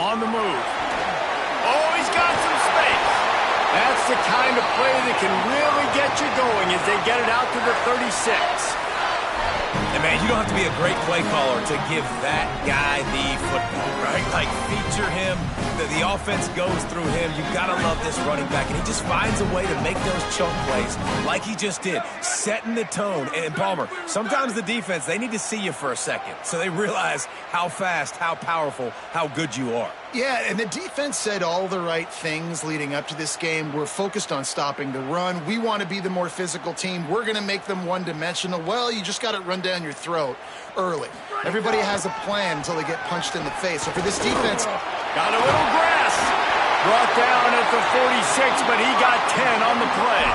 On the move. Oh, he's got some space. That's the kind of play that can really get you going as they get it out to the 36. And, man, you don't have to be a great play caller to give that guy the football, right? Like, feature him. The offense goes through him. You've got to love this running back. And he just finds a way to make those chunk plays like he just did, setting the tone. And, Palmer, sometimes the defense, they need to see you for a second so they realize how fast, how powerful, how good you are. Yeah, and the defense said all the right things leading up to this game. We're focused on stopping the run. We want to be the more physical team. We're going to make them one-dimensional. Well, you just got it run down your throat early. Everybody has a plan until they get punched in the face. So for this defense... Got a little grass. Brought down at the 46, but he got 10 on the play.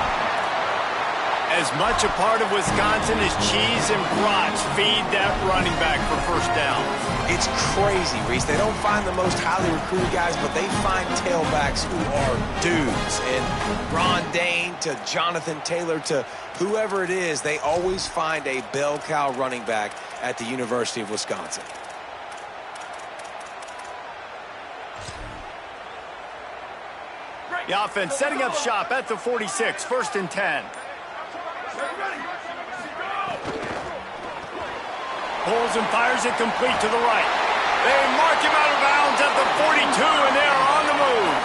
As much a part of Wisconsin as cheese and brats feed that running back for first down. It's crazy, Reese. They don't find the most highly recruited guys, but they find tailbacks who are dudes. And Ron Dane to Jonathan Taylor to whoever it is, they always find a bell cow running back at the University of Wisconsin. The offense setting up shop at the 46, 1st and 10. Pulls and fires it complete to the right. They mark him out of bounds at the 42, and they are on the move.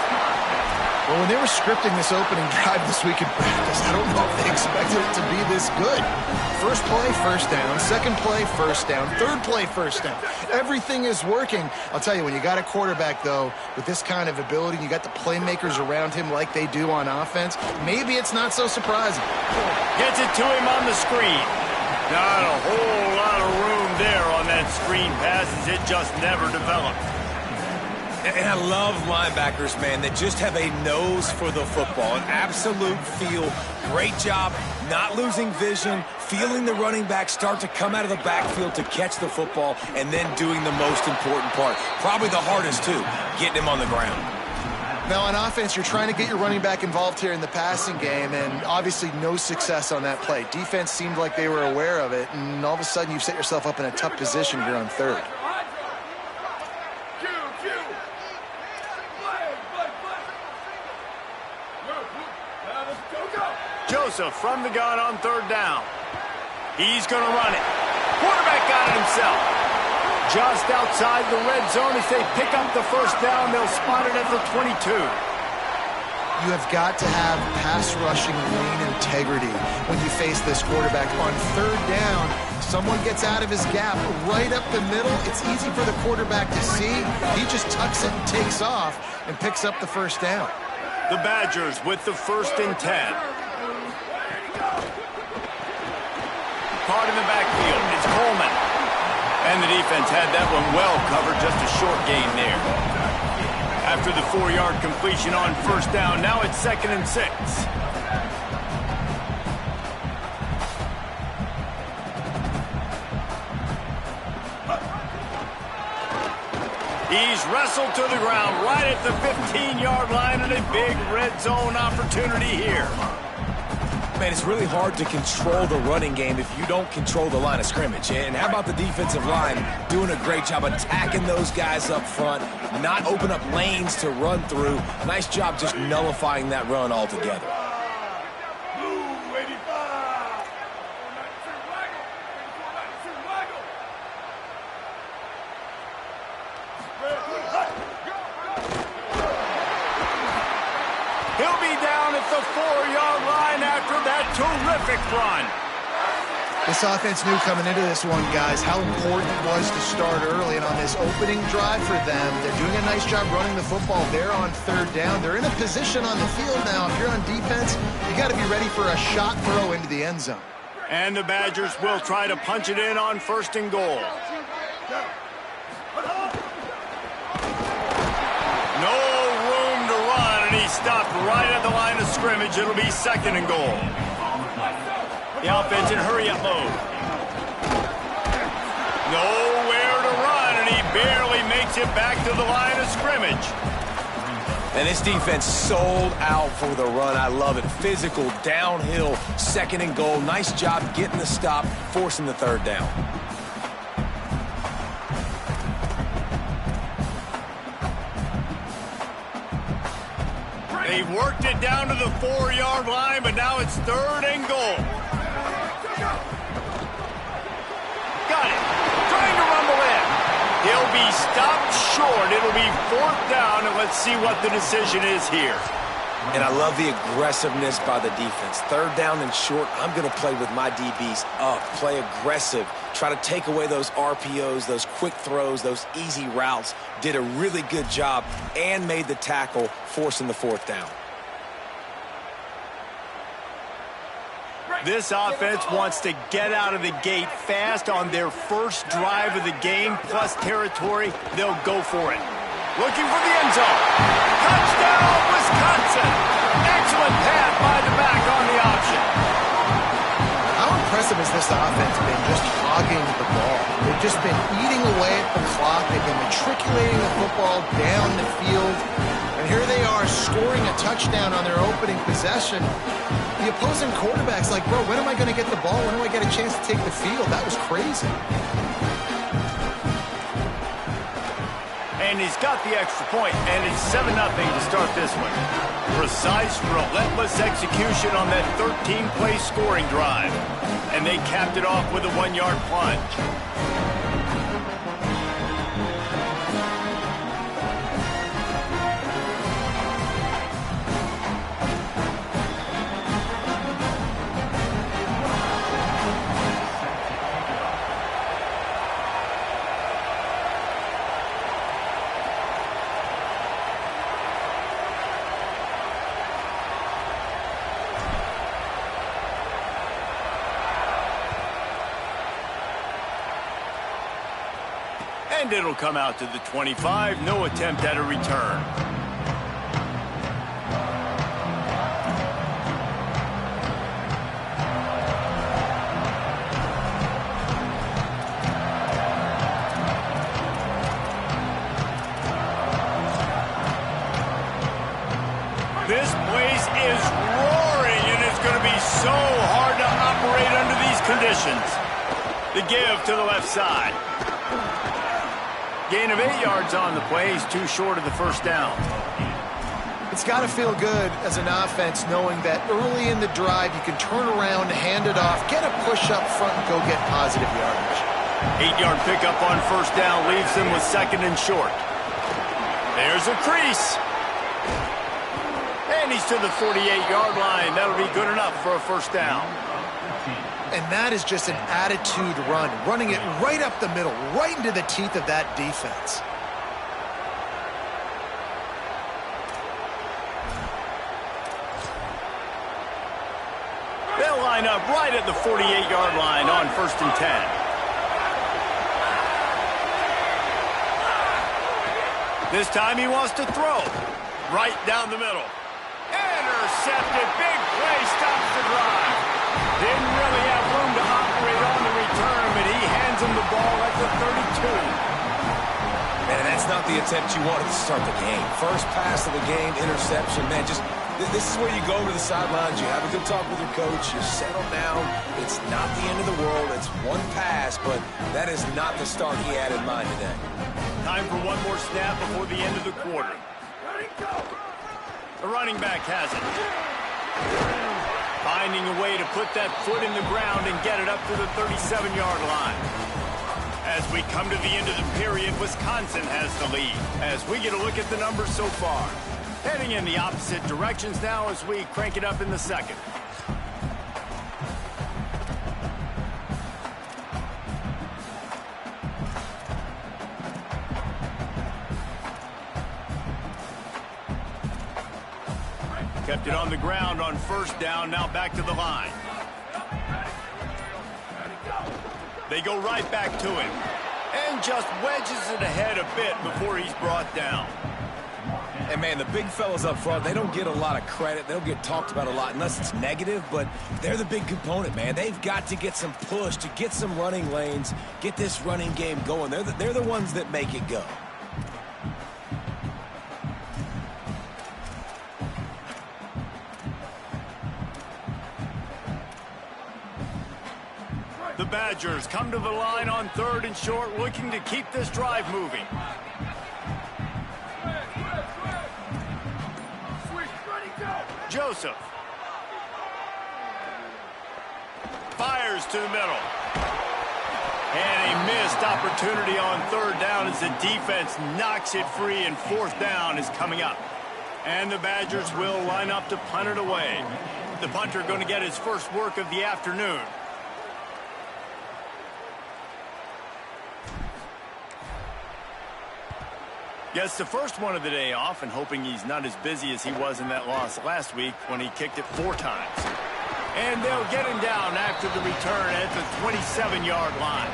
Well, when they were scripting this opening drive this week in practice, I don't know if they expected it to be this good. First play, first down. Second play, first down. Third play, first down. Everything is working. I'll tell you, when you got a quarterback, though, with this kind of ability, you got the playmakers around him like they do on offense, maybe it's not so surprising. Gets it to him on the screen. Not a whole lot of room there on that screen pass as it just never developed. And I love linebackers, man, that just have a nose for the football, an absolute feel. Great job not losing vision, feeling the running back start to come out of the backfield to catch the football, and then doing the most important part. Probably the hardest, too, getting him on the ground. Now, on offense, you're trying to get your running back involved here in the passing game, and obviously no success on that play. Defense seemed like they were aware of it, and all of a sudden you've set yourself up in a tough position here on third. Joseph from the gun on third down. He's going to run it. Quarterback got it himself. Just outside the red zone as they pick up the first down. They'll spot it at the 22. You have got to have pass rushing lane integrity when you face this quarterback. On third down, someone gets out of his gap right up the middle. It's easy for the quarterback to see. He just tucks it and takes off and picks up the first down. The Badgers with the 1st and 10. Caught in the backfield. It's Coleman. And the defense had that one well covered. Just a short gain there. After the 4-yard completion on first down, now it's 2nd and 6. He's wrestled to the ground right at the 15-yard line, and a big red zone opportunity here. Man, it's really hard to control the running game if you don't control the line of scrimmage. And how about the defensive line doing a great job attacking those guys up front, not open up lanes to run through. Nice job just nullifying that run altogether. He'll be down at the 4-yard line after that terrific run. This offense knew coming into this one, guys, how important it was to start early. And on this opening drive for them, they're doing a nice job running the football. They're on third down. They're in a position on the field now. If you're on defense, you got to be ready for a shot throw into the end zone. And the Badgers will try to punch it in on 1st and goal. No room to run, and he stopped right at the line of scrimmage. It'll be 2nd and goal. The offense in hurry-up mode. Nowhere to run, and he barely makes it back to the line of scrimmage. And this defense sold out for the run. I love it. Physical, downhill, 2nd and goal. Nice job getting the stop, forcing the third down. They've worked it down to the 4-yard line, but now it's 3rd and goal. Got it. Trying to rumble in. He'll be stopped short. It'll be 4th down, and let's see what the decision is here. And I love the aggressiveness by the defense. 3rd down and short, I'm going to play with my DBs up, play aggressive, try to take away those RPOs, those quick throws, those easy routes. Did a really good job and made the tackle, forcing the 4th down. This offense wants to get out of the gate fast on their first drive of the game, plus territory. They'll go for it. Looking for the end zone. Touchdown, Wisconsin. Excellent pass by the back on the option. How impressive has this offense been just hogging the ball? They've just been eating away at the clock. They've been matriculating the football down the field. And here they are scoring a touchdown on their opening possession. The opposing quarterback's like, bro, when am I going to get the ball? When do I get a chance to take the field? That was crazy. And he's got the extra point, and it's 7-0 to start this one. Precise, relentless execution on that 13-play scoring drive. And they capped it off with a 1-yard plunge. And it'll come out to the 25. No attempt at a return. This place is roaring, and it's going to be so hard to operate under these conditions. The give to the left side. Gain of 8 yards on the play. He's too short of the first down. It's got to feel good as an offense knowing that early in the drive you can turn around, hand it off, get a push up front, and go get positive yardage. 8-yard pickup on first down leaves them with 2nd and short. There's a crease. And he's to the 48-yard line. That'll be good enough for a first down. And that is just an attitude run, running it right up the middle, right into the teeth of that defense. They'll line up right at the 48-yard line on 1st and 10. This time he wants to throw. Right down the middle. Intercepted. Big play stops the drive. Didn't really have room to operate on the return, but he hands him the ball at the 32. Man, that's not the attempt you wanted to start the game. First pass of the game, interception. Man, just this is where you go to the sidelines. You have a good talk with your coach. You settle down. It's not the end of the world. It's one pass, but that is not the start he had in mind today. Time for one more snap before the end of the quarter. The running back has it. Finding a way to put that foot in the ground and get it up to the 37-yard line. As we come to the end of the period, Wisconsin has the lead. As we get a look at the numbers so far. Heading in the opposite directions now as we crank it up in the second. Kept it on the ground on first down, now back to the line. They go right back to him. And just wedges it ahead a bit before he's brought down. And, man, the big fellas up front, they don't get a lot of credit. They don't get talked about a lot unless it's negative, but they're the big component, man. They've got to get some push, to get some running lanes, get this running game going. They're the ones that make it go. The Badgers come to the line on 3rd and short, looking to keep this drive moving. explosive. Fires to the middle. And a missed opportunity on third down as the defense knocks it free, and fourth down is coming up. And the Badgers will line up to punt it away. The punter going to get his first work of the afternoon. Gets the first one of the day off, and hoping he's not as busy as he was in that loss last week when he kicked it 4 times. And they'll get him down after the return at the 27-yard line.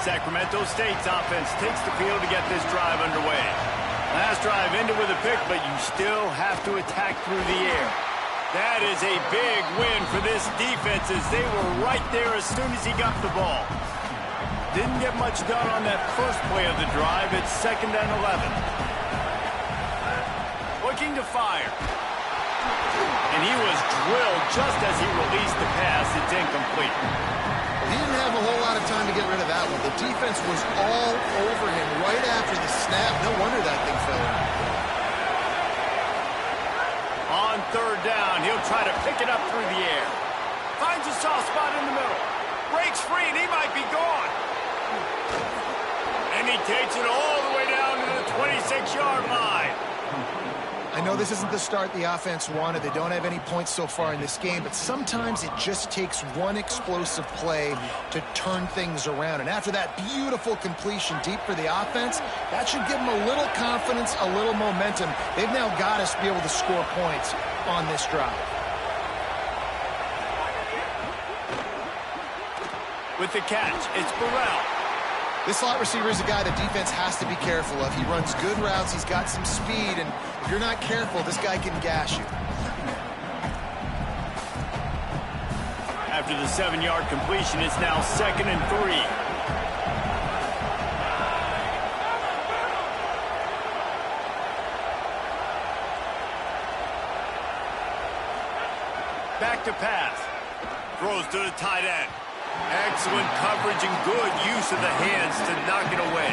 Sacramento State's offense takes the field to get this drive underway. Last drive ended with a pick, but you still have to attack through the air. That is a big win for this defense, as they were right there as soon as he got the ball. Didn't get much done on that first play of the drive. It's 2nd and 11. Looking to fire. And he was drilled just as he released the pass. It's incomplete. He didn't have a whole lot of time to get rid of that one. The defense was all over him right after the snap. No wonder that thing fell in. On third down, he'll try to pick it up through the air. Finds a soft spot in the middle. Breaks free, and he might be gone. And he takes it all the way down to the 26-yard line. I know this isn't the start the offense wanted. They don't have any points so far in this game, but sometimes it just takes one explosive play to turn things around. And after that beautiful completion deep for the offense, that should give them a little confidence, a little momentum. They've now got us to be able to score points on this drive. With the catch, it's Burrell. This slot receiver is a guy the defense has to be careful of. He runs good routes, he's got some speed, and if you're not careful, this guy can gash you. After the 7-yard completion, it's now 2nd and 3. Back to pass. Throws to the tight end. Excellent coverage and good use of the hands to knock it away.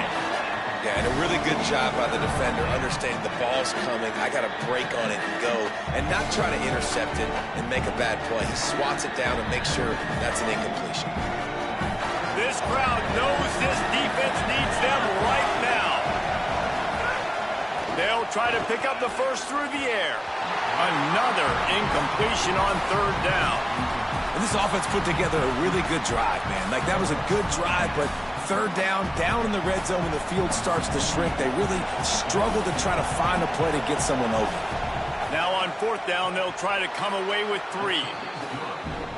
Yeah, and a really good job by the defender understanding the ball's coming. I got to break on it and go, and not try to intercept it and make a bad play. He swats it down and makes sure that's an incompletion. This crowd knows this defense needs them right now. They'll try to pick up the first through the air. Another incompletion on third down. And this offense put together a really good drive, man. Like, that was a good drive, but third down in the red zone when the field starts to shrink, they really struggle to try to find a play to get someone open. Now on fourth down, they'll try to come away with 3.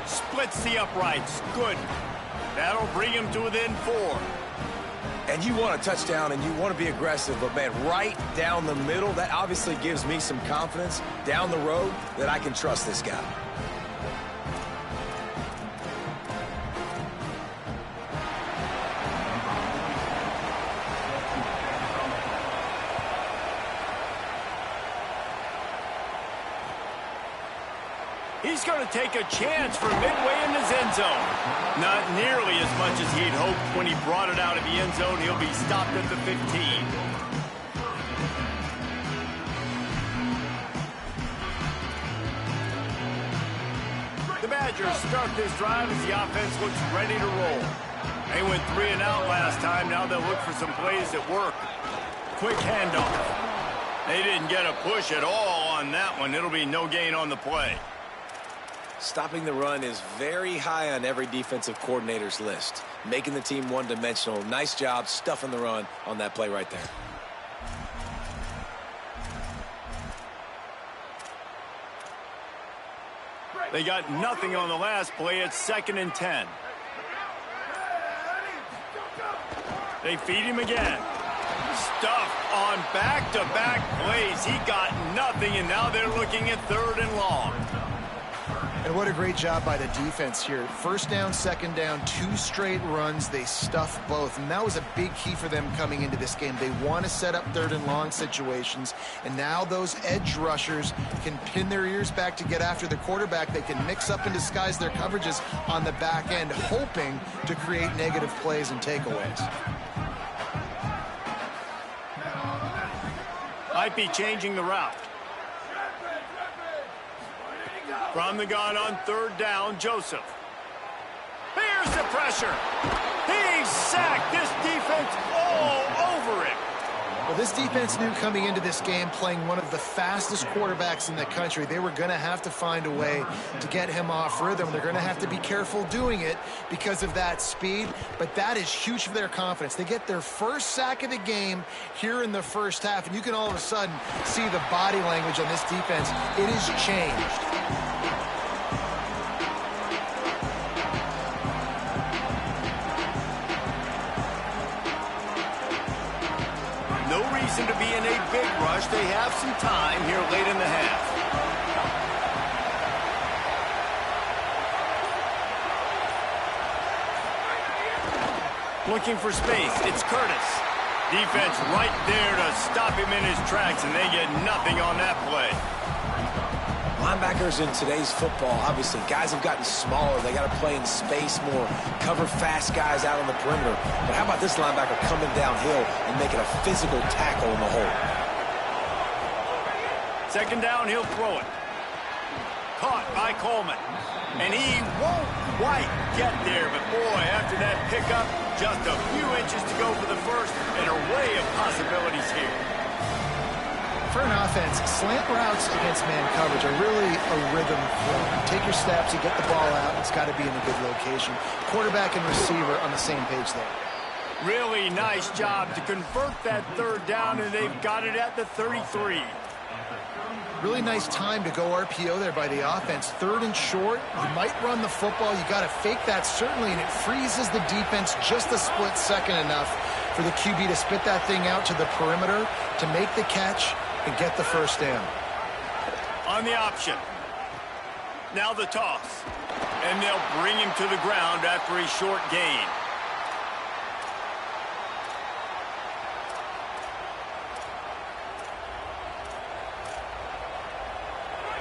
Splits the uprights. Good. That'll bring him to within 4. And you want a touchdown and you want to be aggressive, but, man, right down the middle, that obviously gives me some confidence down the road that I can trust this guy. He's going to take a chance from midway in his end zone. Not nearly as much as he'd hoped when he brought it out of the end zone. He'll be stopped at the 15. The Badgers start this drive as the offense looks ready to roll. They went 3 and out last time. Now they'll look for some plays that work. Quick handoff. They didn't get a push at all on that one. It'll be no gain on the play. Stopping the run is very high on every defensive coordinator's list. Making the team one-dimensional. Nice job stuffing the run on that play right there. They got nothing on the last play. It's 2nd and 10. They feed him again. Stuffed on back-to-back plays. He got nothing, and now they're looking at 3rd and long. And what a great job by the defense here. First down, second down, 2 straight runs. They stuffed both. And that was a big key for them coming into this game. They want to set up third and long situations. And now those edge rushers can pin their ears back to get after the quarterback. They can mix up and disguise their coverages on the back end, hoping to create negative plays and takeaways. Might be changing the route. From the gun on third down, Joseph. Here's the pressure. He's sacked. This defense all over him. Well, this defense knew coming into this game, playing one of the fastest quarterbacks in the country, they were going to have to find a way to get him off rhythm. They're going to have to be careful doing it because of that speed, but that is huge for their confidence. They get their first sack of the game here in the first half, and you can all of a sudden see the body language on this defense. It has changed. No reason to be in a big rush. They have some time here late in the half. Looking for space. It's Curtis. Defense right there to stop him in his tracks, and they get nothing on that play. Linebackers in today's football, obviously, guys have gotten smaller. They got to play in space more, cover fast guys out on the perimeter. But how about this linebacker coming downhill and making a physical tackle in the hole? Second down, he'll throw it. Caught by Coleman. And he won't quite get there. But, boy, after that pickup, just a few inches to go for the first, and an array of possibilities here. For an offense, slant routes against man coverage are really a rhythm flow. Take your steps, you get the ball out, it's got to be in a good location. Quarterback and receiver on the same page there. Really nice job to convert that third down, and they've got it at the 33. Really nice time to go RPO there by the offense. Third and short, you might run the football. You got to fake that, certainly, and it freezes the defense just a split second enough for the QB to spit that thing out to the perimeter, to make the catch, and get the first down. On the option. Now the toss. And they'll bring him to the ground after a short gain.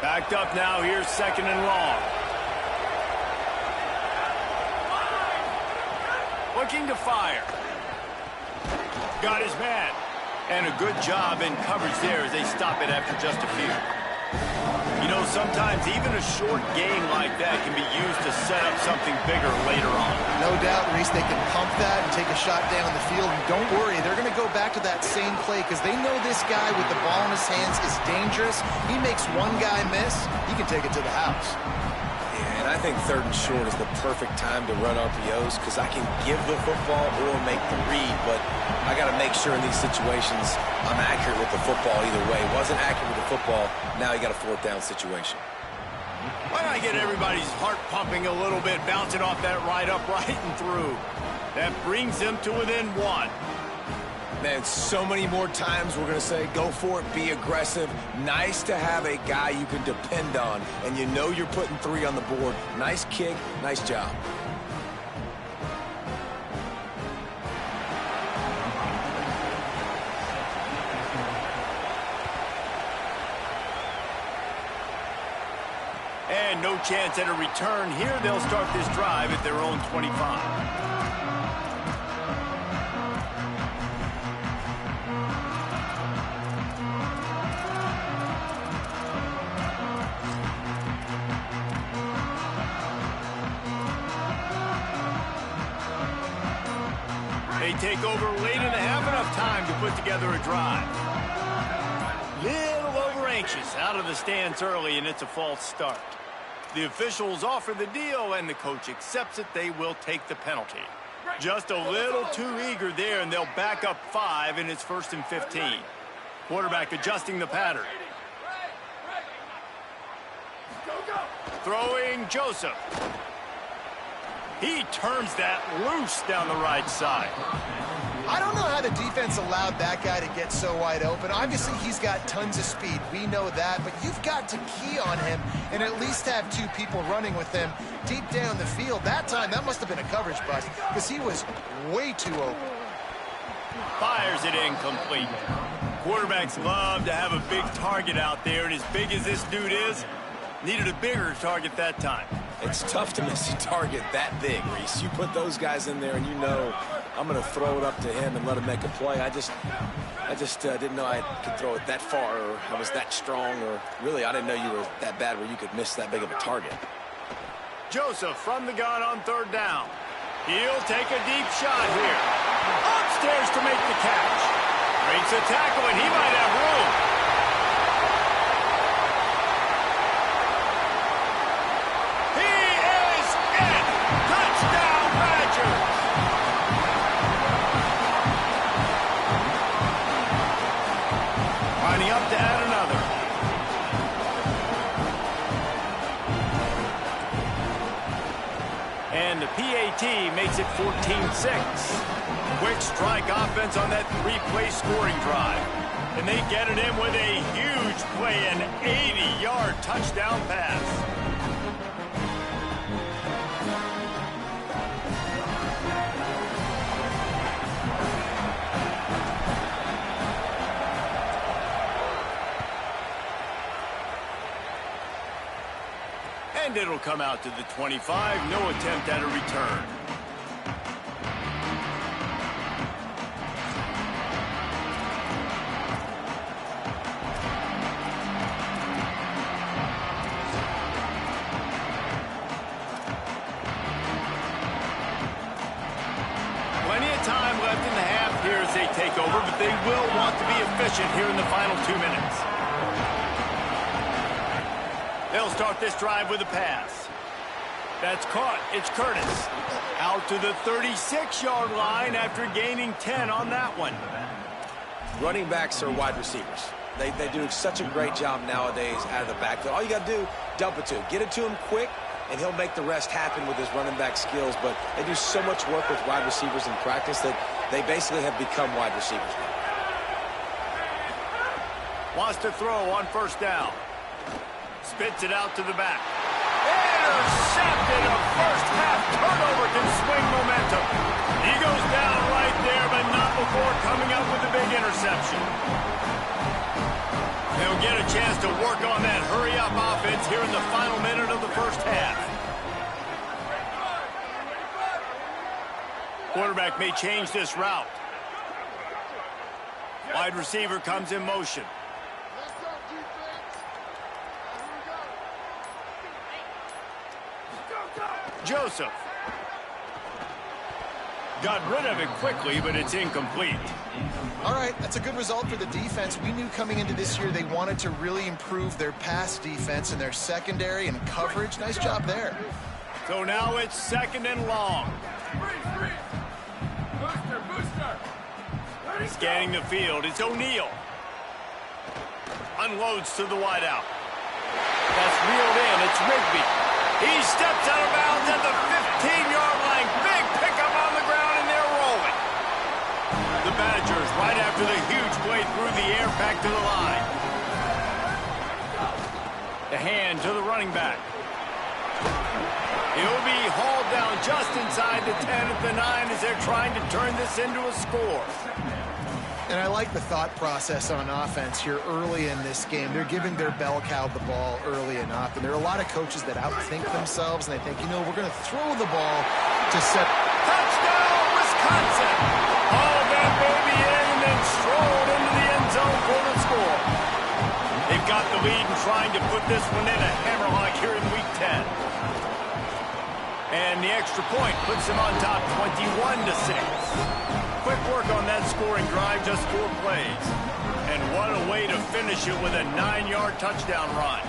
Backed up now. Here's second and long. Looking to fire. Got his man. And a good job in coverage there as they stop it after just a few. You know, sometimes even a short game like that can be used to set up something bigger later on. No doubt, Reese, they can pump that and take a shot down the field. And don't worry, they're going to go back to that same play because they know this guy with the ball in his hands is dangerous. He makes one guy miss, he can take it to the house. And I think third and short is the perfect time to run RPOs because I can give the football or make the read, but I got to make sure in these situations I'm accurate with the football either way. Wasn't accurate with the football, now you got a fourth down situation. Why not get everybody's heart pumping a little bit, bouncing off that right upright and through? That brings them to within one. Man, so many more times we're going to say, go for it, be aggressive. Nice to have a guy you can depend on, and you know you're putting 3 on the board. Nice kick, nice job. And no chance at a return here. They'll start this drive at their own 25. They take over late and have enough time to put together a drive. Little over anxious out of the stands early, and it's a false start. The officials offer the deal, and the coach accepts it. They will take the penalty. Just a little too eager there, and they'll back up 5, and it's 1st and 15. Quarterback adjusting the pattern. Throwing Joseph. He turns that loose down the right side. I don't know how the defense allowed that guy to get so wide open. Obviously, he's got tons of speed. We know that, but you've got to key on him and at least have two people running with him deep down the field. That time, that must have been a coverage bust because he was way too open. Fires it incomplete. Quarterbacks love to have a big target out there, and as big as this dude is, needed a bigger target that time. It's tough to miss a target that big, Reese. You put those guys in there and you know I'm going to throw it up to him and let him make a play. I just didn't know I could throw it that far or I was that strong or really I didn't know you were that bad where you could miss that big of a target. Joseph from the gun on third down. He'll take a deep shot here. Upstairs to make the catch. Breaks a tackle and he might have room. Up to add another. And the PAT makes it 14-6. Quick strike offense on that three-play scoring drive. And they get it in with a huge play, an 80-yard touchdown pass. And it'll come out to the 25. No attempt at a return. Plenty of time left in the half here as they take over, but they will want to be efficient here in the final 2 minutes. They'll start this drive with a pass. That's caught. It's Curtis. Out to the 36-yard line after gaining 10 on that one. Running backs are wide receivers. They do such a great job nowadays out of the backfield. All you got to do, dump it to him. Get it to him quick, and he'll make the rest happen with his running back skills. But they do so much work with wide receivers in practice that they basically have become wide receivers now. Wants to throw on first down. Spits it out to the back. Intercepted. A first-half turnover can swing momentum. He goes down right there, but not before coming up with a big interception. They'll get a chance to work on that hurry-up offense here in the final minute of the first half. Quarterback may change this route. Wide receiver comes in motion. Joseph. Got rid of it quickly, but it's incomplete. All right, that's a good result for the defense. We knew coming into this year they wanted to really improve their pass defense and their secondary and coverage. Nice job there. So now it's second and long. Scanning the field, it's O'Neal. Unloads to the wideout. That's reeled in, it's Rigby. He steps out of bounds at the 15-yard line. Big pickup on the ground, and they're rolling. The Badgers, right after the huge play through the air, back to the line. The hand to the running back. He'll be hauled down just inside the 10 at the 9 as they're trying to turn this into a score. And I like the thought process on offense here early in this game. They're giving their bell cow the ball early enough. And there are a lot of coaches that outthink themselves, and they think, you know, we're going to throw the ball to set. Touchdown, Wisconsin! All that baby in and then strolled into the end zone for the score. They've got the lead and trying to put this one in a hammerlock here in Week 10. And the extra point puts them on top 21-6. Quick work on that scoring drive, just 4 plays. And what a way to finish it with a 9-yard touchdown run.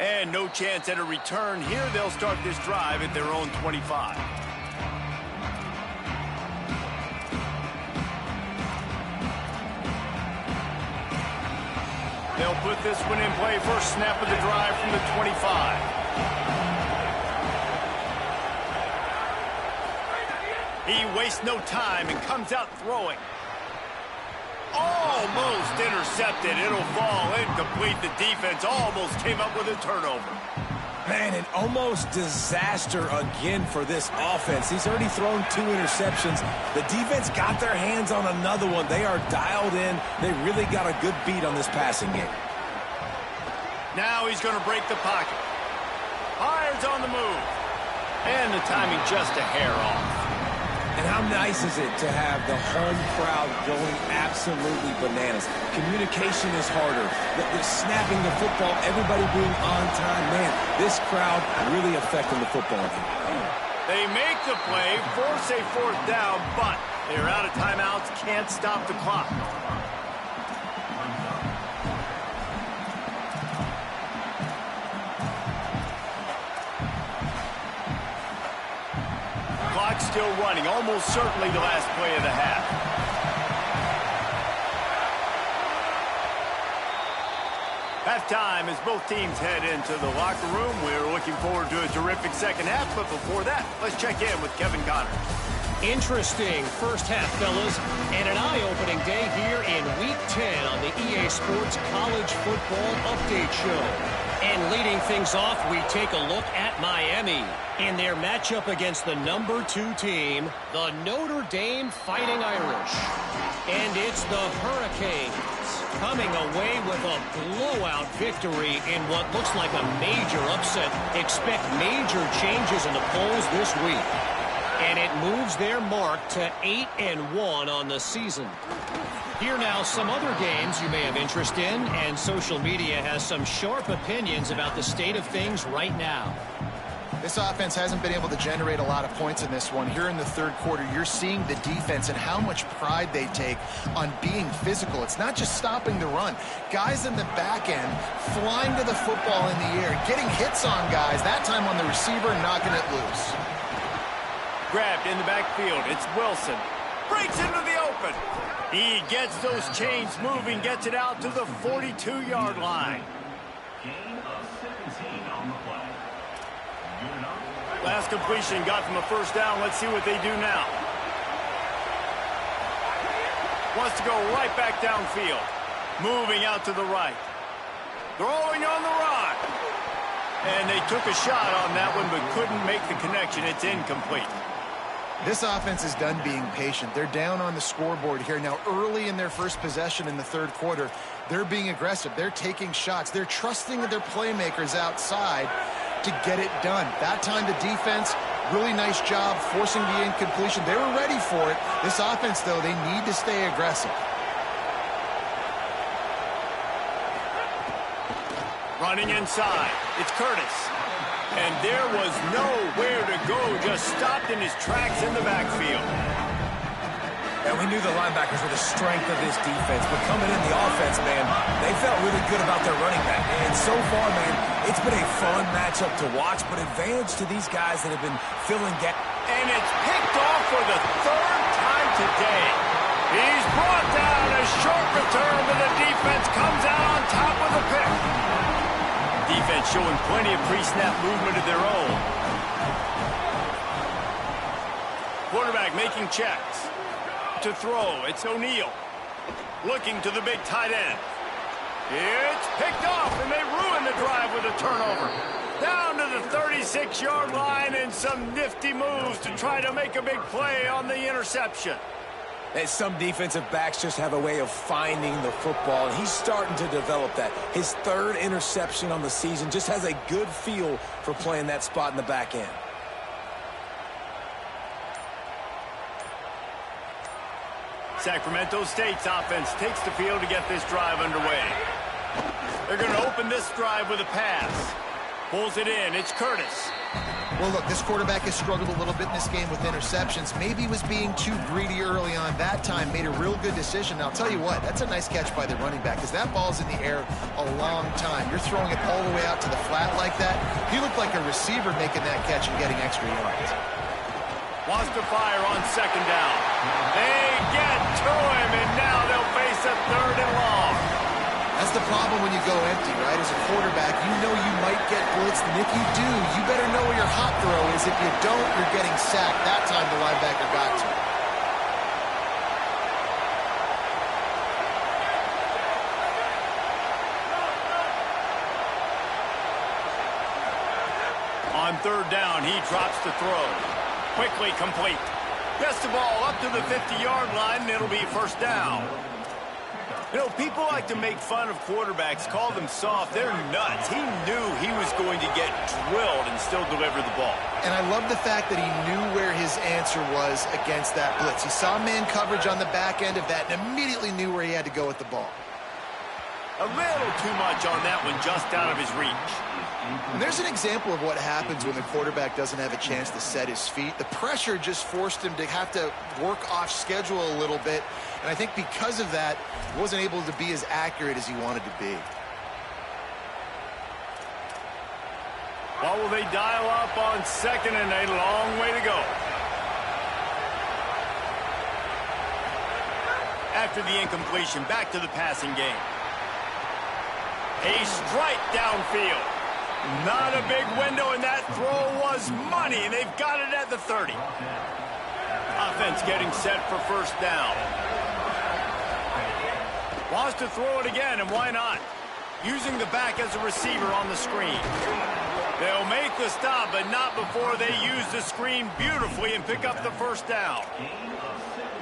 And no chance at a return here. They'll start this drive at their own 25. They'll put this one in play. First snap of the drive from the 25. He wastes no time and comes out throwing. Almost intercepted. It'll fall incomplete. The defense almost came up with a turnover. Man, an almost disaster again for this offense. He's already thrown 2 interceptions. The defense got their hands on another one. They are dialed in. They really got a good beat on this passing game. Now he's going to break the pocket. Fires on the move. And the timing just a hair off. And how nice is it to have the home crowd going absolutely bananas? Communication is harder. The snapping the football, everybody being on time. Man, this crowd really affecting the football game. They make the play, force a 4th down, but they're out of timeouts, can't stop the clock. Clock still running, almost certainly the last play of the half. Halftime as both teams head into the locker room. We're looking forward to a terrific second half, but before that, let's check in with Kevin Connors. Interesting first half, fellas, and an eye-opening day here in Week 10 on the EA Sports College Football Update Show. And leading things off, we take a look at Miami in their matchup against the number 2 team, the Notre Dame Fighting Irish. And it's the Hurricanes coming away with a blowout victory in what looks like a major upset. Expect major changes in the polls this week. And it moves their mark to 8-1 on the season. Here now, some other games you may have interest in, and social media has some sharp opinions about the state of things right now. This offense hasn't been able to generate a lot of points in this one. Here in the third quarter, you're seeing the defense and how much pride they take on being physical. It's not just stopping the run. Guys in the back end flying to the football in the air, getting hits on guys, that time on the receiver, knocking it loose. Grabbed in the backfield. It's Wilson. Breaks into the open. He gets those chains moving, gets it out to the 42-yard line. Last completion got them a first down. Let's see what they do now. Wants to go right back downfield. Moving out to the right. Throwing on the run. And they took a shot on that one, but couldn't make the connection. It's incomplete. This offense is done being patient. They're down on the scoreboard here. Now, early in their first possession in the third quarter, they're being aggressive. They're taking shots. They're trusting their playmakers outside to get it done. That time, the defense, really nice job forcing the incompletion. They were ready for it. This offense, though, they need to stay aggressive. Running inside. It's Curtis. And there was nowhere to go, just stopped in his tracks in the backfield. And we knew the linebackers were the strength of this defense, but coming in the offense, man, they felt really good about their running back. And so far, man, it's been a fun matchup to watch, but advantage to these guys that have been filling gaps. And it's picked off for the 3rd time today. He's brought down a short return, but the defense comes out on top with a pick. Defense showing plenty of pre-snap movement of their own. Quarterback making checks. To throw, it's O'Neal. Looking to the big tight end. It's picked off, and they ruin the drive with a turnover. Down to the 36-yard line, and some nifty moves to try to make a big play on the interception. And some defensive backs just have a way of finding the football, and he's starting to develop that. His 3rd interception on the season, just has a good feel for playing that spot in the back end. Sacramento State's offense takes the field to get this drive underway. They're going to open this drive with a pass. Pulls it in. It's Curtis. Well, look, this quarterback has struggled a little bit in this game with interceptions. Maybe he was being too greedy early on. That time made a real good decision. Now, I'll tell you what, that's a nice catch by the running back because that ball's in the air a long time. You're throwing it all the way out to the flat like that. He looked like a receiver making that catch and getting extra yards. Wants to fire on 2nd down. They get to him, and now they'll face a 3rd and long. As the problem when you go empty, right? As a quarterback, you know you might get blitzed, and if you do, you better know where your hot throw is. If you don't, you're getting sacked. That time the linebacker got to. On third down, he drops the throw. Quickly complete. Gets the ball up to the 50-yard line, and it'll be first down. You know, people like to make fun of quarterbacks, call them soft. They're nuts. He knew he was going to get drilled and still deliver the ball. And I love the fact that he knew where his answer was against that blitz. He saw man coverage on the back end of that and immediately knew where he had to go with the ball. A little too much on that one, just out of his reach. And there's an example of what happens when the quarterback doesn't have a chance to set his feet. The pressure just forced him to have to work off schedule a little bit. And I think because of that, he wasn't able to be as accurate as he wanted to be. What will they dial up on second and a long way to go? After the incompletion, back to the passing game. A strike downfield. Not a big window, and that throw was money, and they've got it at the 30. Offense getting set for first down. Wants to throw it again, and why not? Using the back as a receiver on the screen. They'll make the stop, but not before they use the screen beautifully and pick up the first down.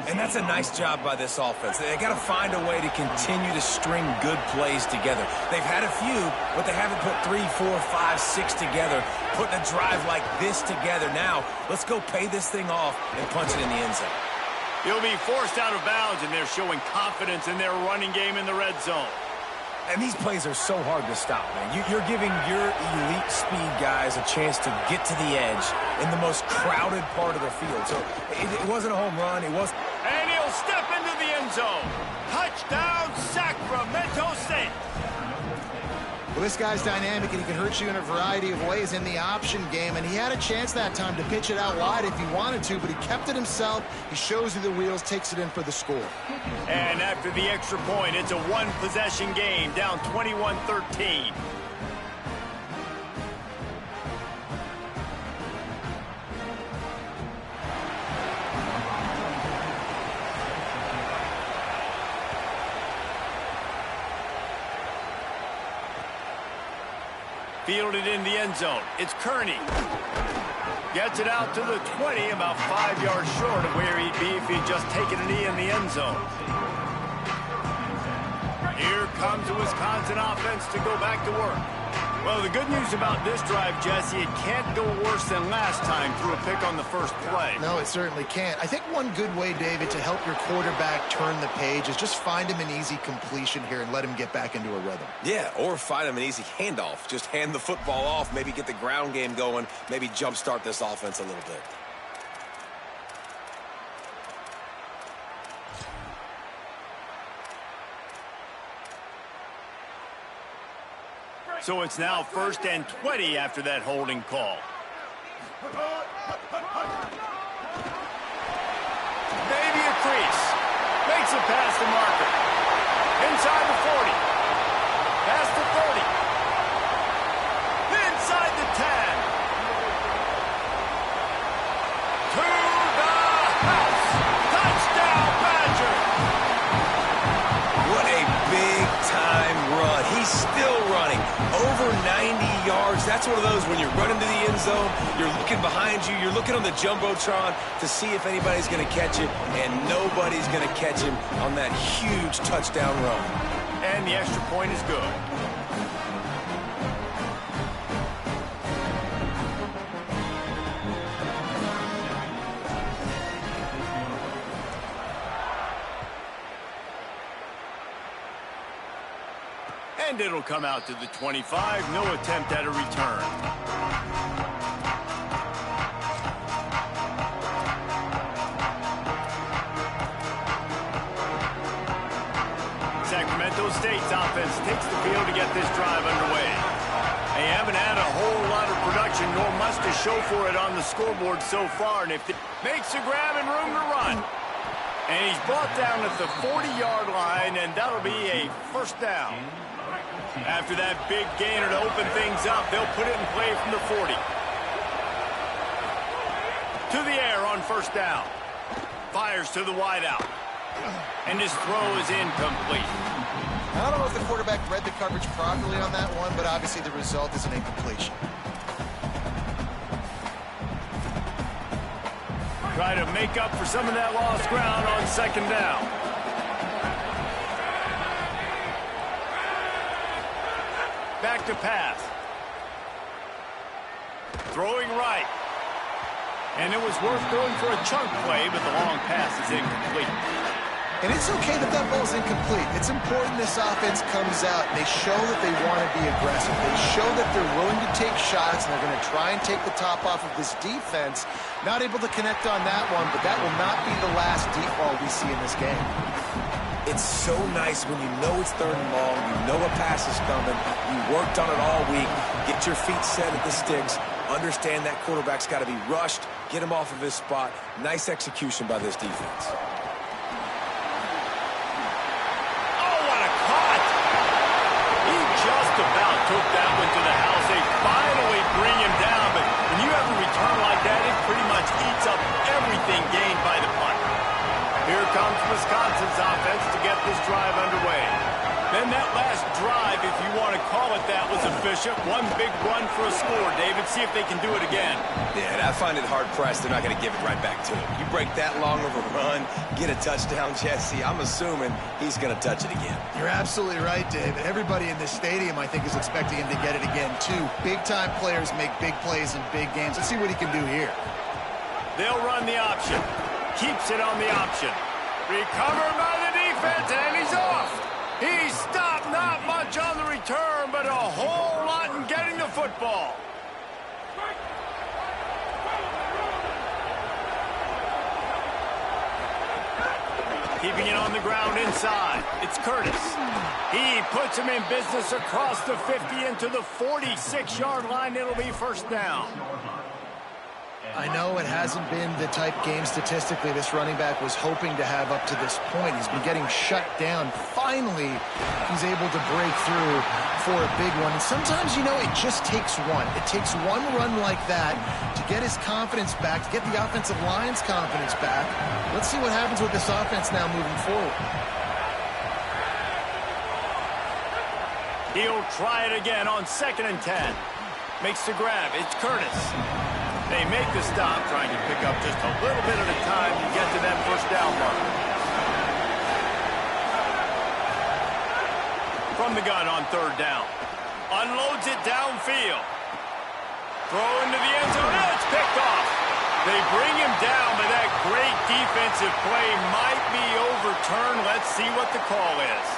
And that's a nice job by this offense. They got to find a way to continue to string good plays together. They've had a few, but they haven't put 3, 4, 5, 6 together, putting a drive like this together. Now, let's go pay this thing off and punch it in the end zone. He'll be forced out of bounds, and they're showing confidence in their running game in the red zone. And these plays are so hard to stop, man. You're giving your elite speed guys a chance to get to the edge in the most crowded part of the field. So it wasn't a home run. It wasn't. And he'll step into the end zone. Touchdown, Sacramento State. Well, this guy's dynamic, and he can hurt you in a variety of ways in the option game. And he had a chance that time to pitch it out wide if he wanted to, but he kept it himself. He shows you the wheels, takes it in for the score. And after the extra point, it's a one-possession game, down 21-13. Fielded in the end zone. It's Kearney. Gets it out to the 20, about 5 yards short of where he'd be if he'd just taken a knee in the end zone. Here comes the Wisconsin offense to go back to work. Well, the good news about this drive, Jesse, it can't go worse than last time through a pick on the first play. No, it certainly can't. I think one good way, David, to help your quarterback turn the page is just find him an easy completion here and let him get back into a rhythm. Yeah, or find him an easy handoff. Just hand the football off, maybe get the ground game going, maybe jumpstart this offense a little bit. So it's now 1st and 20 after that holding call. Maybe a crease. Makes it past the marker. Inside the 40. Past the 30. Inside the 10. To the house. Touchdown, Badger. What a big-time run. He's still running. Over 90 yards. That's one of those when you're running to the end zone, you're looking behind you, you're looking on the Jumbotron to see if anybody's going to catch it, and nobody's going to catch him on that huge touchdown run. And the extra point is good. And it'll come out to the 25. No attempt at a return. Sacramento State's offense takes the field to get this drive underway. They haven't had a whole lot of production, nor much to show for it on the scoreboard so far. And if it makes a grab and room to run. And he's brought down at the 40-yard line, and that'll be a first down. After that big gainer to open things up, they'll put it in play from the 40. To the air on first down. Fires to the wideout. And his throw is incomplete. I don't know if the quarterback read the coverage properly on that one, but obviously the result is an incompletion. Try to make up for some of that lost ground on second down. Back to pass. Throwing right. And it was worth going for a chunk play, but the long pass is incomplete. And it's okay that that ball's incomplete. It's important this offense comes out. They show that they want to be aggressive. They show that they're willing to take shots, and they're going to try and take the top off of this defense. Not able to connect on that one, but that will not be the last deep ball we see in this game. It's so nice when you know it's third and long, you know a pass is coming, you worked on it all week, get your feet set at the sticks, understand that quarterback's got to be rushed, get him off of his spot. Nice execution by this defense. Just about took that one to the house. They finally bring him down, but when you have a return like that, it pretty much eats up everything gained by the punter. Here comes Wisconsin's offense to get this drive underway. Then that last drive, if you want to call it that, was efficient. One big run for a score, David. See if they can do it again. Yeah, and I find it hard-pressed they're not going to give it right back to him. You break that long of a run, get a touchdown, Jesse, I'm assuming he's going to touch it again. You're absolutely right, David. Everybody in this stadium, I think, is expecting him to get it again, too. Big-time players make big plays in big games. Let's see what he can do here. They'll run the option. Keeps it on the option. Recovered by the defense, and he's off. He stopped, not much on the return, but a whole lot in getting the football. Keeping it on the ground inside. It's Curtis. He puts him in business across the 50 into the 46-yard line. It'll be first down. I know it hasn't been the type game statistically this running back was hoping to have up to this point. He's been getting shut down. Finally, he's able to break through for a big one. And sometimes, you know, it just takes one. It takes one run like that to get his confidence back, to get the offensive line's confidence back. Let's see what happens with this offense now moving forward. He'll try it again on 2nd and 10. Makes the grab. It's Curtis. They make the stop, trying to pick up just a little bit at a time to get to that first down mark. From the gun on 3rd down. Unloads it downfield. Throw into the end zone. It's picked off. They bring him down, but that great defensive play might be overturned. Let's see what the call is.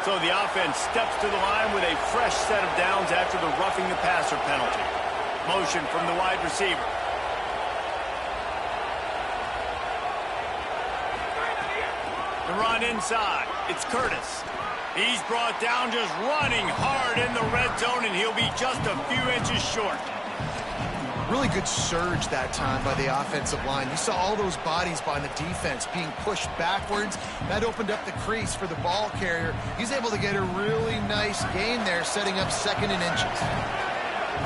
So the offense steps to the line with a fresh set of downs after the roughing the passer penalty. Motion from the wide receiver. The run inside. It's Curtis. He's brought down just running hard in the red zone, and he'll be just a few inches short. Really good surge that time by the offensive line. You saw all those bodies by the defense being pushed backwards. That opened up the crease for the ball carrier. He's able to get a really nice gain there, setting up 2nd and inches.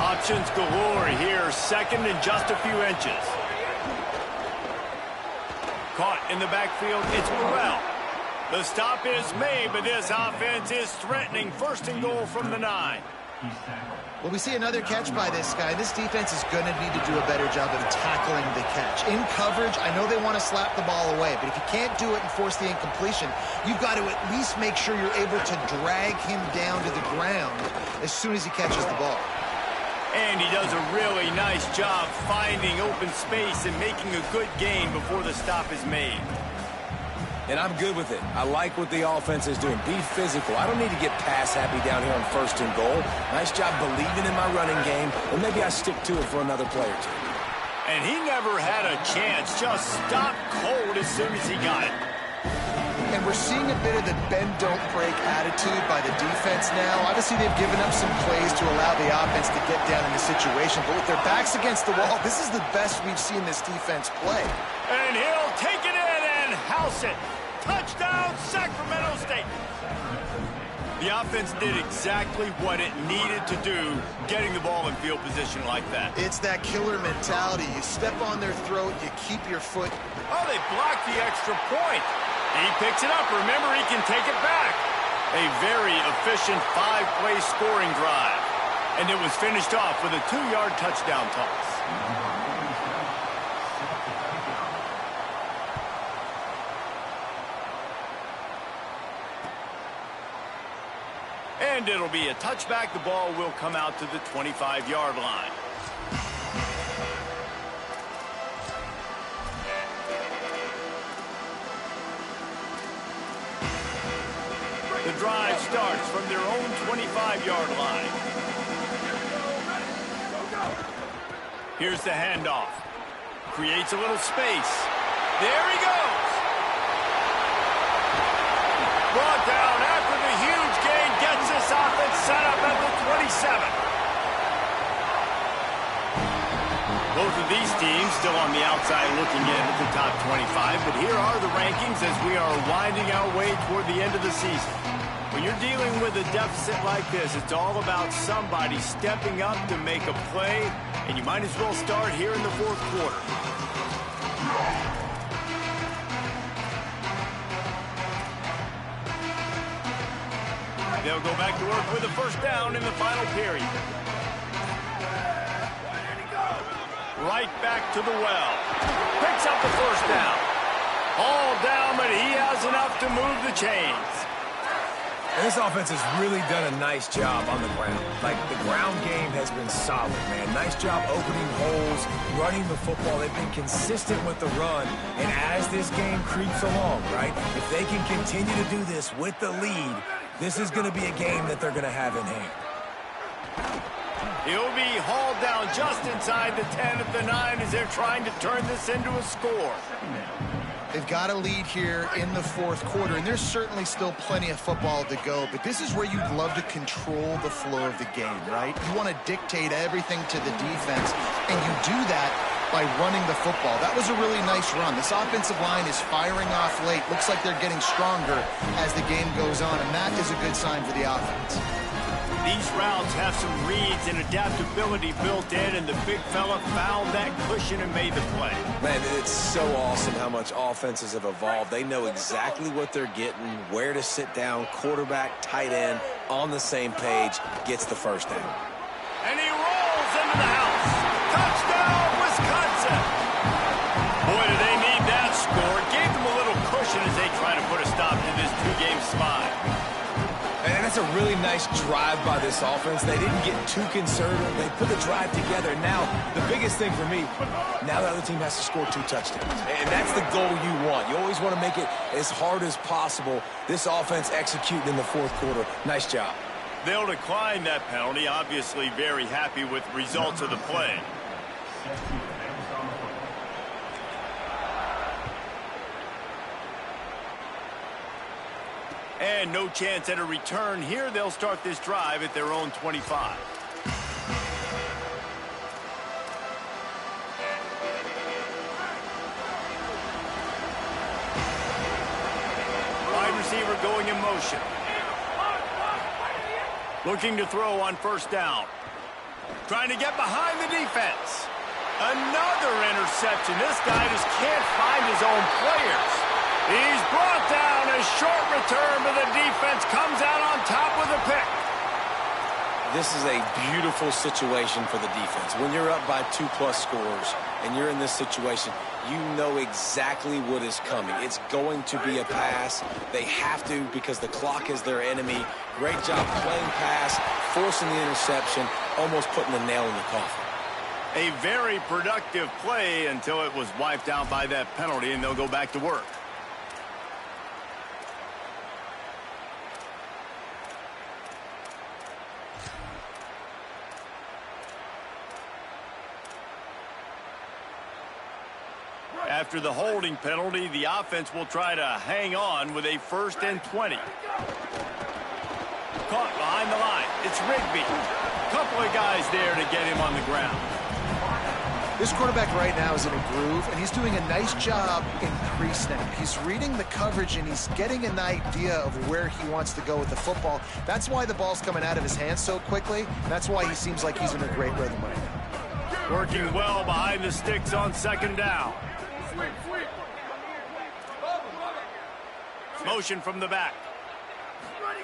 Options galore here. 2nd and just a few inches. Caught in the backfield. It's Burrell. The stop is made, but this offense is threatening 1st and goal from the 9. Well, we see another catch by this guy. This defense is going to need to do a better job of tackling the catch. In coverage, I know they want to slap the ball away, but if you can't do it and force the incompletion, you've got to at least make sure you're able to drag him down to the ground as soon as he catches the ball. And he does a really nice job finding open space and making a good gain before the stop is made. And I'm good with it. I like what the offense is doing. Be physical. I don't need to get pass happy down here on 1st and goal. Nice job believing in my running game, and maybe I stick to it for another play or two. And he never had a chance. Just stopped cold as soon as he got it. And we're seeing a bit of the bend-don't-break attitude by the defense now. Obviously, they've given up some plays to allow the offense to get down in the situation. But with their backs against the wall, this is the best we've seen this defense play. And he'll take it in and house it. Touchdown, Sacramento State. The offense did exactly what it needed to do, getting the ball in field position like that. It's that killer mentality. You step on their throat, you keep your foot. Oh, they blocked the extra point. He picks it up. Remember, he can take it back. A very efficient 5-play scoring drive. And it was finished off with a 2-yard touchdown toss. And it'll be a touchback. The ball will come out to the 25-yard line. The drive starts from their own 25-yard line. Here's the handoff. Creates a little space. There he goes. Brought down after the huge gain. Gets this offense set up at the 27. Both of these teams still on the outside looking in at the top 25, but here are the rankings as we are winding our way toward the end of the season. When you're dealing with a deficit like this, it's all about somebody stepping up to make a play, and you might as well start here in the fourth quarter. They'll go back to work with a first down in the final period. Right back to the well. Picks up the first down. All down, but he has enough to move the chains. And this offense has really done a nice job on the ground. Like, the ground game has been solid, man. Nice job opening holes, running the football. They've been consistent with the run. And as this game creeps along, right, if they can continue to do this with the lead, this is going to be a game that they're going to have in hand. He'll be hauled down just inside the 10 at the 9 as they're trying to turn this into a score. They've got a lead here in the fourth quarter, and there's certainly still plenty of football to go, but this is where you'd love to control the flow of the game, right? You want to dictate everything to the defense, and you do that by running the football. That was a really nice run. This offensive line is firing off late. Looks like they're getting stronger as the game goes on, and that is a good sign for the offense. These routes have some reads and adaptability built in, and the big fella found that cushion and made the play. Man, it's so awesome how much offenses have evolved. They know exactly what they're getting, where to sit down, quarterback, tight end, on the same page, gets the first down. And he rolls into the house. Touchdown, Wisconsin. Boy, do they need that score. It gave them a little cushion as they try to put a stop to this two-game slide. And that's a really nice drive by this offense. They didn't get too conservative. They put the drive together. Now, the biggest thing for me, now the other team has to score 2 touchdowns. And that's the goal you want. You always want to make it as hard as possible. This offense executing in the fourth quarter. Nice job. They'll decline that penalty. Obviously very happy with the results of the play. And no chance at a return here. They'll start this drive at their own 25. Wide receiver going in motion. Looking to throw on first down. Trying to get behind the defense. Another interception. This guy just can't find his own players. He's brought down. A short return, but the defense comes out on top with a pick. This is a beautiful situation for the defense. When you're up by 2+ scores and you're in this situation, you know exactly what is coming. It's going to be a pass. They have to because the clock is their enemy. Great job playing pass, forcing the interception, almost putting the nail in the coffin. A very productive play until it was wiped out by that penalty, and they'll go back to work. After the holding penalty, the offense will try to hang on with a 1st and 20. Caught behind the line. It's Rigby. Couple of guys there to get him on the ground. This quarterback right now is in a groove, and he's doing a nice job in pre-snap. He's reading the coverage, and he's getting an idea of where he wants to go with the football. That's why the ball's coming out of his hands so quickly. That's why he seems like he's in a great rhythm right now. Working well behind the sticks on 2nd down. Motion from the back.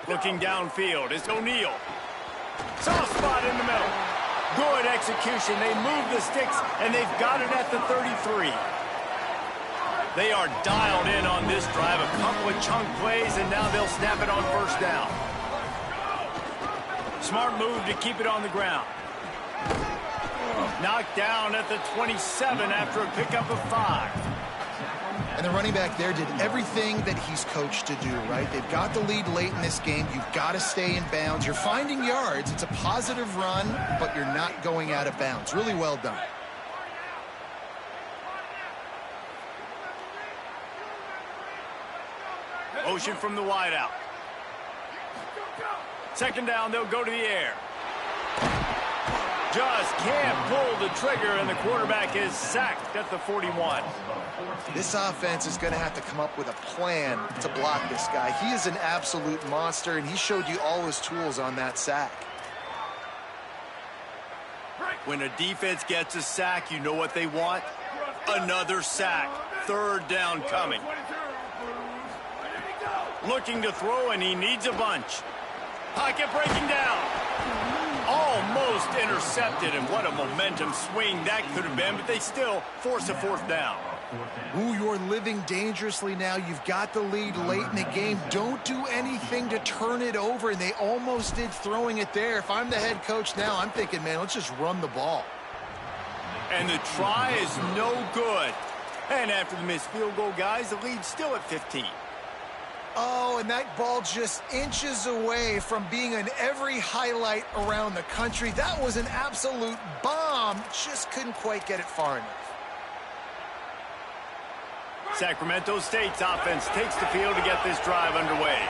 Looking downfield, it's O'Neal. Soft spot in the middle. Good execution. They move the sticks, and they've got it at the 33. They are dialed in on this drive. A couple of chunk plays, and now they'll snap it on 1st down. Smart move to keep it on the ground. Knocked down at the 27 after a pickup of 5. And the running back there did everything that he's coached to do, right? They've got the lead late in this game. You've got to stay in bounds. You're finding yards. It's a positive run, but you're not going out of bounds. Really well done. Motion from the wideout. 2nd down, they'll go to the air. Just can't pull the trigger, and the quarterback is sacked at the 41. This offense is going to have to come up with a plan to block this guy. He is an absolute monster, and he showed you all his tools on that sack. When a defense gets a sack, you know what they want? Another sack. 3rd down coming. Looking to throw, and he needs a bunch. Pocket breaking down. Almost intercepted, and what a momentum swing that could have been, but they still force a 4th down. Ooh, you're living dangerously now. You've got the lead late in the game. Don't do anything to turn it over, and they almost did throwing it there. If I'm the head coach now, I'm thinking, man, let's just run the ball. And the try is no good. And after the missed field goal, guys, the lead's still at 15. Oh, and that ball just inches away from being in every highlight around the country. That was an absolute bomb. Just couldn't quite get it far enough. Sacramento State's offense takes the field to get this drive underway.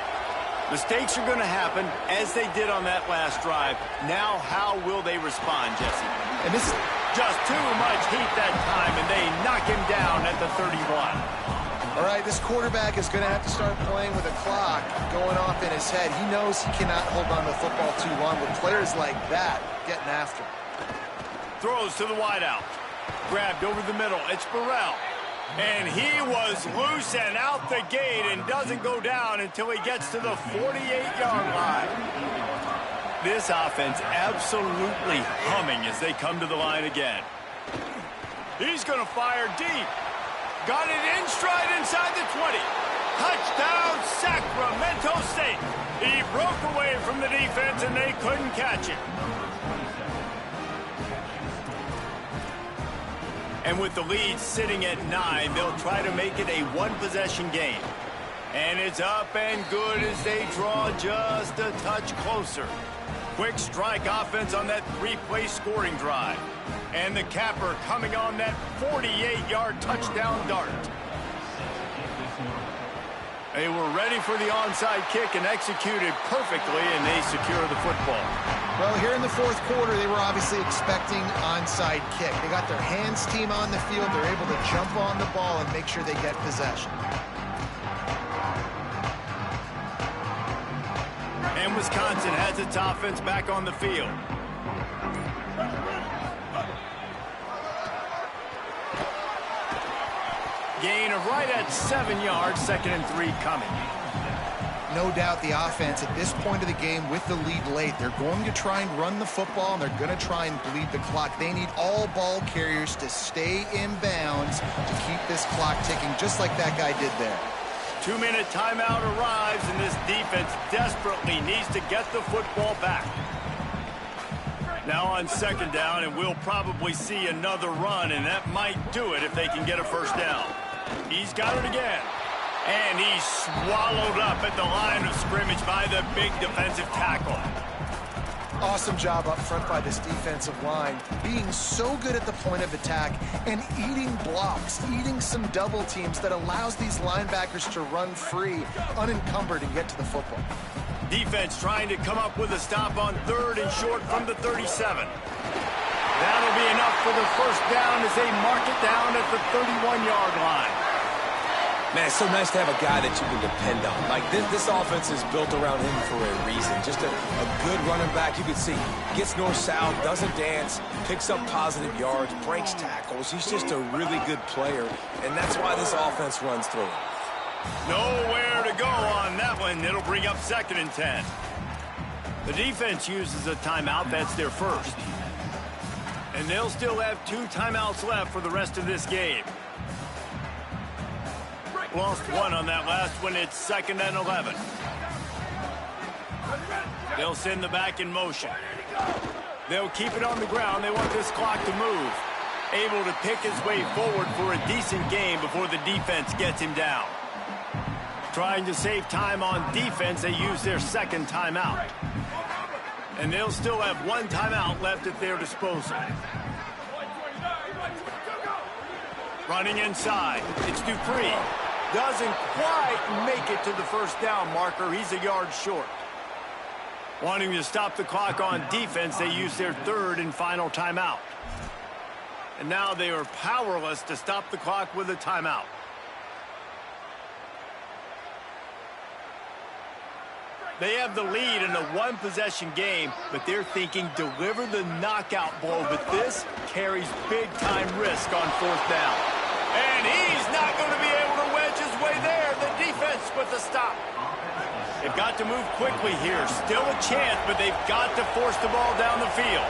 Mistakes are going to happen, as they did on that last drive. Now, how will they respond, Jesse? And this is just too much heat that time, and they knock him down at the 31. all right, this quarterback is going to have to start playing with a clock going off in his head. He knows he cannot hold on to the football too long with players like that getting after him. Throws to the wideout. Grabbed over the middle. It's Burrell. And he was loose and out the gate and doesn't go down until he gets to the 48-yard line. This offense absolutely humming as they come to the line again. He's going to fire deep. Got it in stride inside the 20. Touchdown, Sacramento State. He broke away from the defense and they couldn't catch it. And with the lead sitting at 9, they'll try to make it a one-possession game. And it's up and good as they draw just a touch closer. Quick strike offense on that 3-play scoring drive. And the capper coming on that 48-yard touchdown dart. They were ready for the onside kick and executed perfectly, and they secure the football. Well, here in the 4th quarter, they were obviously expecting onside kick. They got their hands team on the field. They're able to jump on the ball and make sure they get possession. And Wisconsin has its offense back on the field. Gain of right at 7 yards, 2nd and 3 coming. No doubt the offense at this point of the game with the lead late, they're going to try and run the football, and they're going to try and bleed the clock. They need all ball carriers to stay in bounds to keep this clock ticking, just like that guy did there. 2-minute timeout arrives, and this defense desperately needs to get the football back. Now on 2nd down, and we'll probably see another run, and that might do it if they can get a 1st down. He's got it again. And he's swallowed up at the line of scrimmage by the big defensive tackle. Awesome job up front by this defensive line, being so good at the point of attack and eating blocks, eating some double teams that allows these linebackers to run free, unencumbered, and get to the football. Defense trying to come up with a stop on 3rd and short from the 37. That'll be enough for the first down as they mark it down at the 31-yard line. Man, it's so nice to have a guy that you can depend on. Like, this offense is built around him for a reason. Just a good running back. You can see, gets north-south, doesn't dance, picks up positive yards, breaks tackles. He's just a really good player, and that's why this offense runs through him. Nowhere to go on that one. It'll bring up 2nd and 10. The defense uses a timeout. That's their first. And they'll still have 2 timeouts left for the rest of this game. Lost 1 on that last one. It's 2nd and 11. They'll send the back in motion. They'll keep it on the ground. They want this clock to move. Able to pick his way forward for a decent game before the defense gets him down. Trying to save time on defense, they use their 2nd timeout. And they'll still have 1 timeout left at their disposal. Running inside, it's Dupree. Doesn't quite make it to the first down marker. He's a yard short. Wanting to stop the clock on defense, they use their 3rd and final timeout. And now they are powerless to stop the clock with a timeout. They have the lead in a 1-possession game, but they're thinking deliver the knockout blow. But this carries big-time risk on 4th down. And he's not going to be able to wedge his way there. The defense with the stop. They've got to move quickly here. Still a chance, but they've got to force the ball down the field.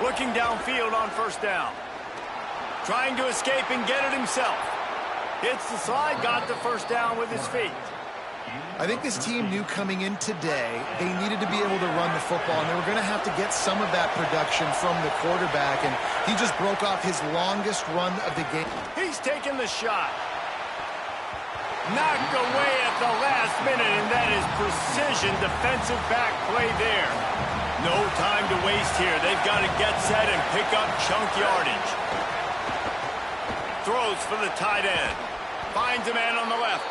Looking downfield on 1st down. Trying to escape and get it himself. Hits the slide, got the first down with his feet. I think this team knew coming in today they needed to be able to run the football, and they were going to have to get some of that production from the quarterback, and he just broke off his longest run of the game. He's taking the shot. Knocked away at the last minute, and that is precision defensive back play there. No time to waste here. They've got to get set and pick up chunk yardage. Throws for the tight end. Finds a man on the left.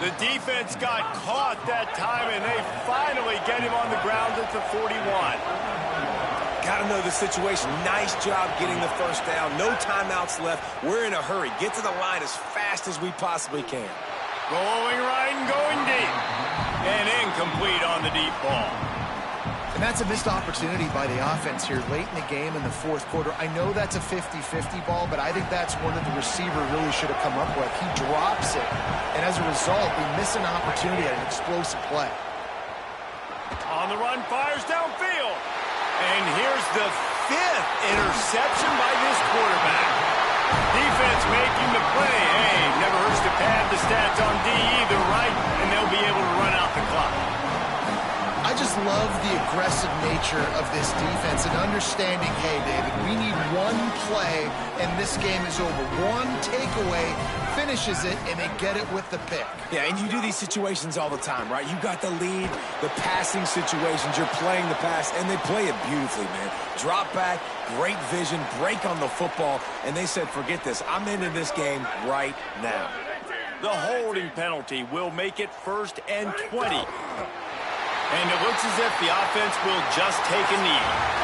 The defense got caught that time, and they finally get him on the ground at the 41. Got to know the situation. Nice job getting the first down. No timeouts left. We're in a hurry. Get to the line as fast as we possibly can. Going right and going deep. And incomplete on the deep ball. And that's a missed opportunity by the offense here late in the game in the 4th quarter. I know that's a 50-50 ball, but I think that's one that the receiver really should have come up with. He drops it, and as a result, we miss an opportunity at an explosive play. On the run, fires downfield. And here's the 5th interception by this quarterback. Defense making the play. Hey, never hurts to pad the stats on D either, right? And they'll be able to run out the clock. I just love the aggressive nature of this defense and understanding, hey, David, we need 1 play and this game is over. 1 takeaway finishes it, and they get it with the pick. Yeah, and you do these situations all the time, right? You got the lead, the passing situations, you're playing the pass, and they play it beautifully, man. Drop back, great vision, break on the football, and they said, forget this. I'm into this game right now. The holding penalty will make it 1st and 20. And it looks as if the offense will just take a knee.